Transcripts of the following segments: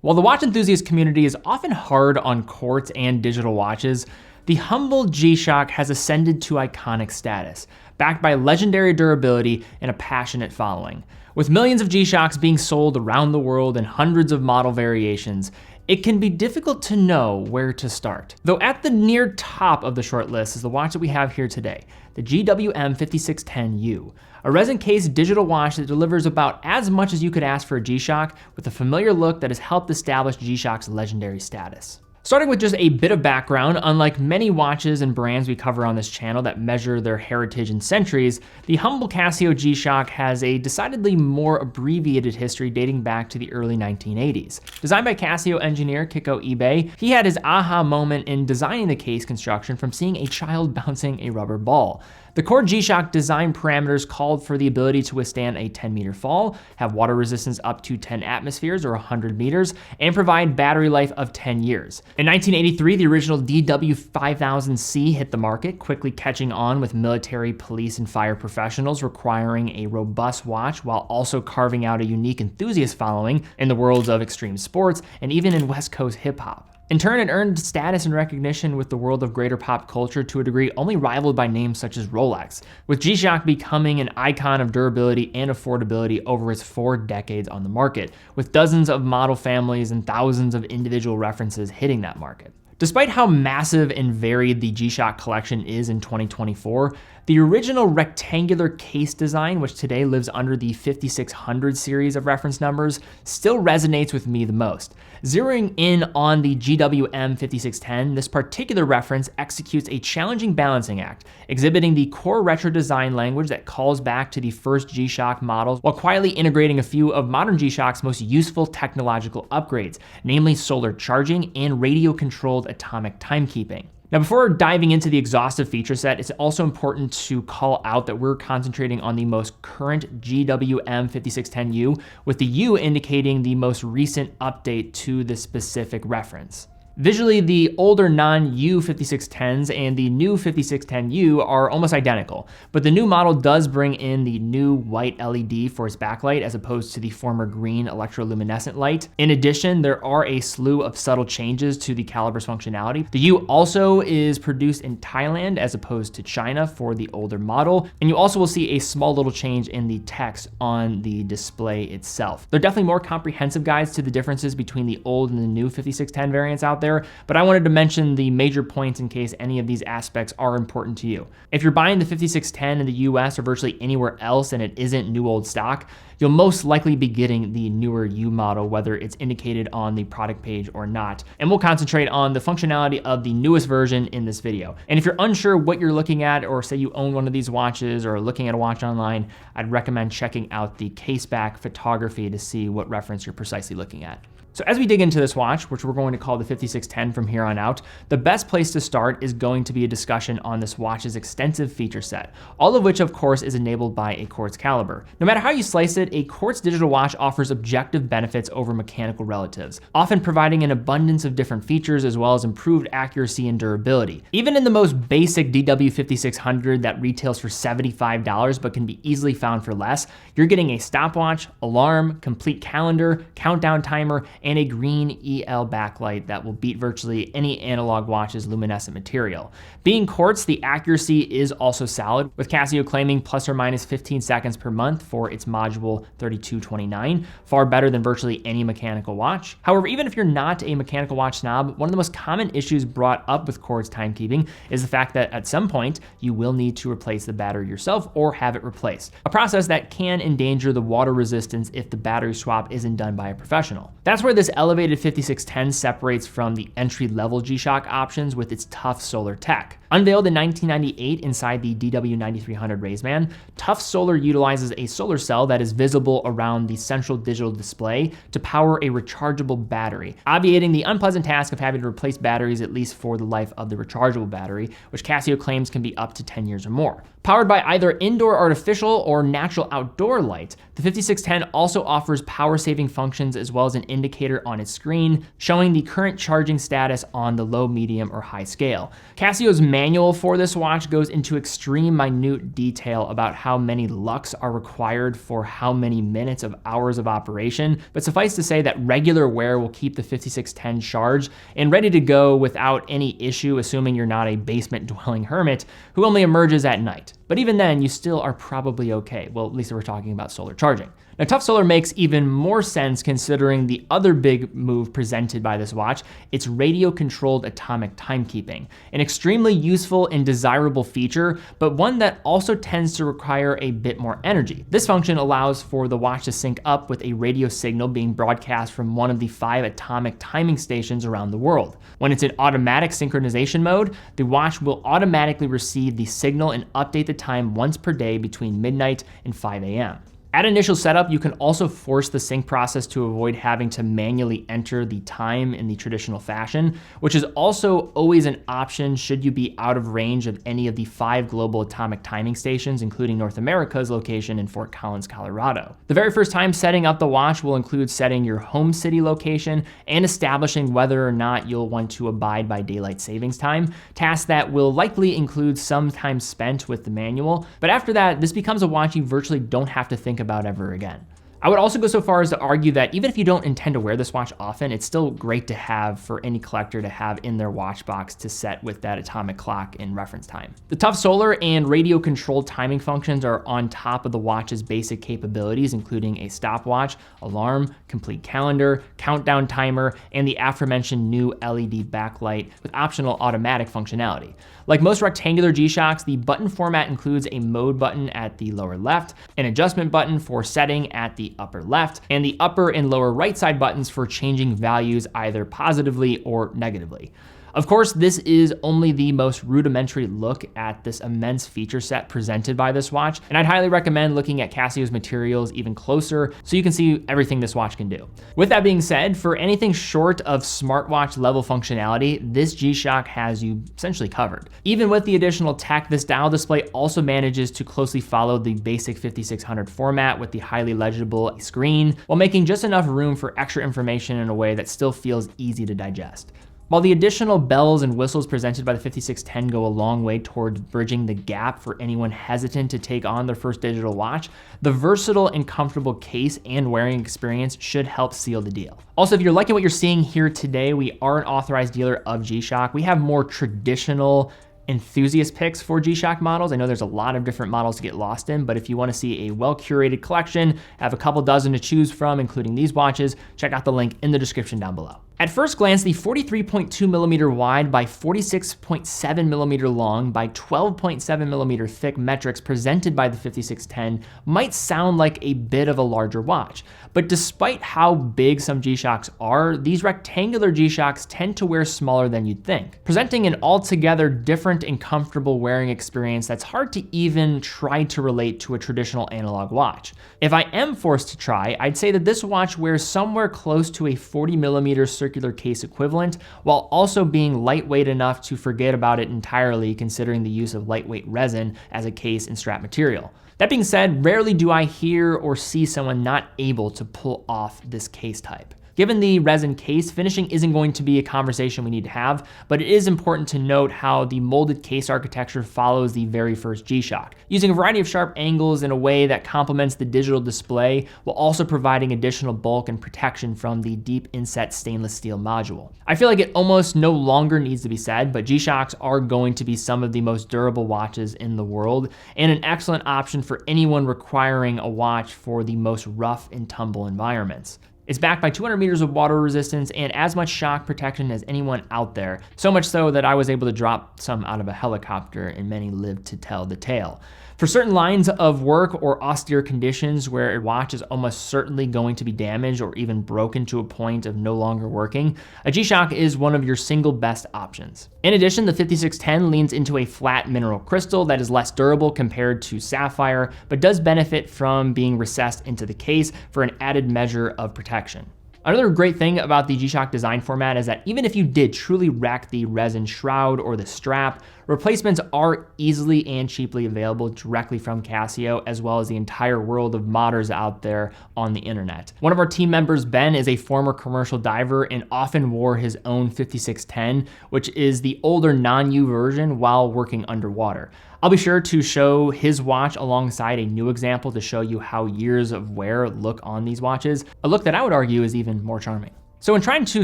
While the watch enthusiast community is often hard on quartz and digital watches, the humble G-Shock has ascended to iconic status, backed by legendary durability and a passionate following. With millions of G-Shocks being sold around the world in hundreds of model variations, it can be difficult to know where to start. Though at the near top of the short list is the watch that we have here today, the GWM5610U, a resin case digital watch that delivers about as much as you could ask for a G-Shock with a familiar look that has helped establish G-Shock's legendary status. Starting with just a bit of background, unlike many watches and brands we cover on this channel that measure their heritage in centuries, the humble Casio G-Shock has a decidedly more abbreviated history dating back to the early 1980s. Designed by Casio engineer Kiko Ibe, he had his aha moment in designing the case construction from seeing a child bouncing a rubber ball. The core G-Shock design parameters called for the ability to withstand a 10-meter fall, have water resistance up to 10 atmospheres or 100 meters, and provide battery life of 10 years. In 1983, the original DW5000C hit the market, quickly catching on with military, police, and fire professionals requiring a robust watch while also carving out a unique enthusiast following in the worlds of extreme sports and even in West Coast hip-hop. In turn, it earned status and recognition with the world of greater pop culture to a degree only rivaled by names such as Rolex, with G-Shock becoming an icon of durability and affordability over its 4 decades on the market, with dozens of model families and thousands of individual references hitting that market. Despite how massive and varied the G-Shock collection is in 2024, the original rectangular case design, which today lives under the 5600 series of reference numbers, still resonates with me the most. Zeroing in on the GWM5610, this particular reference executes a challenging balancing act, exhibiting the core retro design language that calls back to the first G-Shock models while quietly integrating a few of modern G-Shock's most useful technological upgrades, namely solar charging and radio-controlled atomic timekeeping. Now, before diving into the exhaustive feature set, it's also important to call out that we're concentrating on the most current GWM5610U, with the U indicating the most recent update to the specific reference. Visually, the older non-U 5610s and the new 5610U are almost identical, but the new model does bring in the new white LED for its backlight as opposed to the former green electroluminescent light. In addition, there are a slew of subtle changes to the caliber's functionality. The U also is produced in Thailand as opposed to China for the older model, and you also will see a small little change in the text on the display itself. There are definitely more comprehensive guides to the differences between the old and the new 5610 variants out there, but I wanted to mention the major points in case any of these aspects are important to you. If you're buying the 5610 in the US or virtually anywhere else and it isn't new old stock, you'll most likely be getting the newer U model, whether it's indicated on the product page or not. And we'll concentrate on the functionality of the newest version in this video. And if you're unsure what you're looking at, or say you own one of these watches or are looking at a watch online, I'd recommend checking out the case back photography to see what reference you're precisely looking at. So as we dig into this watch, which we're going to call the 5610 from here on out, the best place to start is going to be a discussion on this watch's extensive feature set, all of which of course is enabled by a quartz caliber. No matter how you slice it, a quartz digital watch offers objective benefits over mechanical relatives, often providing an abundance of different features as well as improved accuracy and durability. Even in the most basic DW5600 that retails for $75 but can be easily found for less, you're getting a stopwatch, alarm, complete calendar, countdown timer, and a green EL backlight that will beat virtually any analog watch's luminescent material. Being quartz, the accuracy is also solid, with Casio claiming plus or minus 15 seconds per month for its module 3229, far better than virtually any mechanical watch. However, even if you're not a mechanical watch snob, one of the most common issues brought up with quartz timekeeping is the fact that at some point you will need to replace the battery yourself or have it replaced, a process that can endanger the water resistance if the battery swap isn't done by a professional. That's where this elevated 5610 separates from the entry-level G-Shock options with its tough solar tech. Unveiled in 1998 inside the DW9300 Raceman, Tough Solar utilizes a solar cell that is visible around the central digital display to power a rechargeable battery, obviating the unpleasant task of having to replace batteries at least for the life of the rechargeable battery, which Casio claims can be up to 10 years or more. Powered by either indoor artificial or natural outdoor light, the 5610 also offers power-saving functions as well as an indicator on its screen showing the current charging status on the low, medium, or high scale. Casio's manual for this watch goes into extreme minute detail about how many lux are required for how many minutes of hours of operation, but suffice to say that regular wear will keep the 5610 charged and ready to go without any issue, assuming you're not a basement-dwelling hermit who only emerges at night. But even then, you still are probably okay. Well, at least if we're talking about solar charging. Now, tough solar makes even more sense considering the other big move presented by this watch. It's radio-controlled atomic timekeeping, an extremely useful and desirable feature, but one that also tends to require a bit more energy. This function allows for the watch to sync up with a radio signal being broadcast from one of the 5 atomic timing stations around the world. When it's in automatic synchronization mode, the watch will automatically receive the signal and update the time once per day between midnight and 5 a.m. At initial setup, you can also force the sync process to avoid having to manually enter the time in the traditional fashion, which is also always an option should you be out of range of any of the 5 global atomic timing stations, including North America's location in Fort Collins, Colorado. The very first time setting up the watch will include setting your home city location and establishing whether or not you'll want to abide by daylight savings time, tasks that will likely include some time spent with the manual. But after that, this becomes a watch you virtually don't have to think about ever again. I would also go so far as to argue that even if you don't intend to wear this watch often, it's still great to have for any collector to have in their watch box to set with that atomic clock in reference time. The tough solar and radio controlled timing functions are on top of the watch's basic capabilities, including a stopwatch, alarm, complete calendar, countdown timer, and the aforementioned new LED backlight with optional automatic functionality. Like most rectangular G-Shocks, the button format includes a mode button at the lower left, an adjustment button for setting at the upper left, and the upper and lower right side buttons for changing values either positively or negatively. Of course, this is only the most rudimentary look at this immense feature set presented by this watch, and I'd highly recommend looking at Casio's materials even closer so you can see everything this watch can do. With that being said, for anything short of smartwatch level functionality, this G-Shock has you essentially covered. Even with the additional tech, this dial display also manages to closely follow the basic 5600 format with the highly legible screen, while making just enough room for extra information in a way that still feels easy to digest. While the additional bells and whistles presented by the 5610 go a long way towards bridging the gap for anyone hesitant to take on their first digital watch, the versatile and comfortable case and wearing experience should help seal the deal. Also, if you're liking what you're seeing here today, we are an authorized dealer of G-Shock. We have more traditional enthusiast picks for G-Shock models. I know there's a lot of different models to get lost in, but if you want to see a well-curated collection, have a couple dozen to choose from, including these watches, check out the link in the description down below. At first glance, the 43.2mm wide by 46.7mm long by 12.7mm thick metrics presented by the 5610 might sound like a bit of a larger watch. But despite how big some G-Shocks are, these rectangular G-Shocks tend to wear smaller than you'd think, presenting an altogether different and comfortable wearing experience that's hard to even try to relate to a traditional analog watch. If I am forced to try, I'd say that this watch wears somewhere close to a 40mm circular case equivalent, while also being lightweight enough to forget about it entirely considering the use of lightweight resin as a case and strap material. That being said, rarely do I hear or see someone not able to pull off this case type. Given the resin case, finishing isn't going to be a conversation we need to have, but it is important to note how the molded case architecture follows the very first G-Shock, using a variety of sharp angles in a way that complements the digital display while also providing additional bulk and protection from the deep inset stainless steel module. I feel like it almost no longer needs to be said, but G-Shocks are going to be some of the most durable watches in the world and an excellent option for anyone requiring a watch for the most rough and tumble environments. It's backed by 200 meters of water resistance and as much shock protection as anyone out there, so much so that I was able to drop some out of a helicopter and many lived to tell the tale. For certain lines of work or austere conditions where a watch is almost certainly going to be damaged or even broken to a point of no longer working, a G-Shock is one of your single best options. In addition, the 5610 leans into a flat mineral crystal that is less durable compared to sapphire, but does benefit from being recessed into the case for an added measure of protection. Another great thing about the G-Shock design format is that even if you did truly wreck the resin shroud or the strap, Replacements are easily and cheaply available directly from Casio, as well as the entire world of modders out there on the internet. One of our team members, Ben, is a former commercial diver and often wore his own 5610, which is the older non-U version, while working underwater. I'll be sure to show his watch alongside a new example to show you how years of wear look on these watches, a look that I would argue is even more charming. So in trying to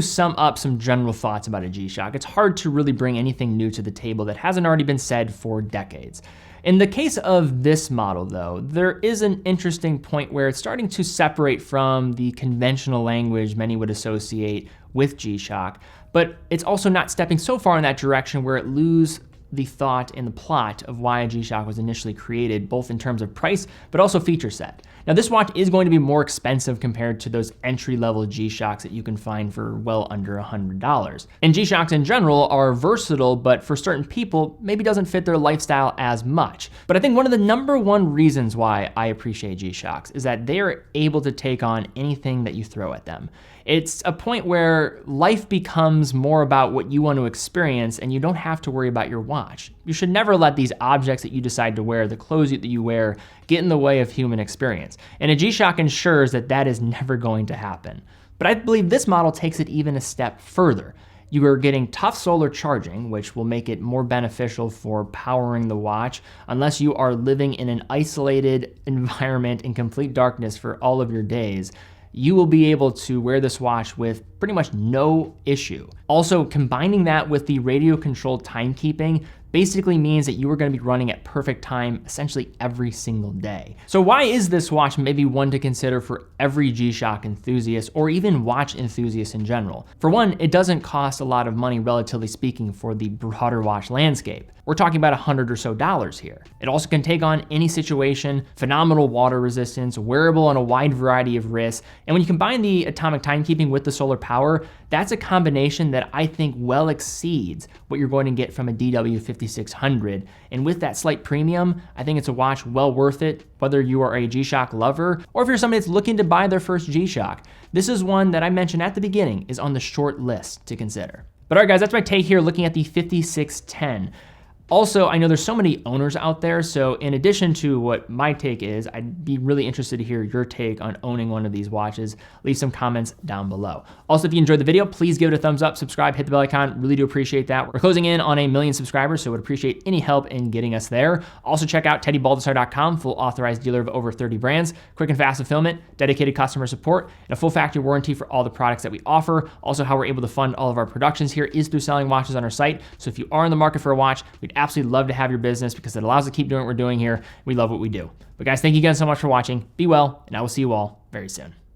sum up some general thoughts about a G-Shock, it's hard to really bring anything new to the table that hasn't already been said for decades. In the case of this model though, there is an interesting point where it's starting to separate from the conventional language many would associate with G-Shock, but it's also not stepping so far in that direction where it loses the thought and the plot of why a G-Shock was initially created, both in terms of price, but also feature set. Now this watch is going to be more expensive compared to those entry-level G-Shocks that you can find for well under $100. And G-Shocks in general are versatile, but for certain people, maybe doesn't fit their lifestyle as much. But I think one of the #1 reasons why I appreciate G-Shocks is that they are able to take on anything that you throw at them. It's a point where life becomes more about what you want to experience and you don't have to worry about your watch. You should never let these objects that you decide to wear, the clothes that you wear, get in the way of human experience. And a G-Shock ensures that that is never going to happen. But I believe this model takes it even a step further. You are getting tough solar charging, which will make it more beneficial for powering the watch unless you are living in an isolated environment in complete darkness for all of your days. You will be able to wear this watch with pretty much no issue. Also, combining that with the radio-controlled timekeeping basically means that you are going to be running at perfect time essentially every single day. So why is this watch maybe one to consider for every G-Shock enthusiast or even watch enthusiast in general? For one, it doesn't cost a lot of money, relatively speaking, for the broader watch landscape. We're talking about $100 or so here. It also can take on any situation, phenomenal water resistance, wearable on a wide variety of wrists, and when you combine the atomic timekeeping with the solar power, that's a combination that I think well exceeds what you're going to get from a GW5600. And with that slight premium, I think it's a watch well worth it, whether you are a G-Shock lover or if you're somebody that's looking to buy their first G-Shock. This is one that I mentioned at the beginning is on the short list to consider. But all right guys, that's my take here looking at the 5610. Also, I know there's so many owners out there, so in addition to what my take is, I'd be really interested to hear your take on owning one of these watches. Leave some comments down below. Also, if you enjoyed the video, please give it a thumbs up, subscribe, hit the bell icon. Really do appreciate that. We're closing in on 1 million subscribers, so would appreciate any help in getting us there. Also, check out TeddyBaldassarre.com, full authorized dealer of over 30 brands, quick and fast fulfillment, dedicated customer support, and a full factory warranty for all the products that we offer. Also, how we're able to fund all of our productions here is through selling watches on our site. So if you are in the market for a watch, we'd absolutely love to have your business because it allows us to keep doing what we're doing here. We love what we do. But guys, thank you again so much for watching. Be well, and I will see you all very soon.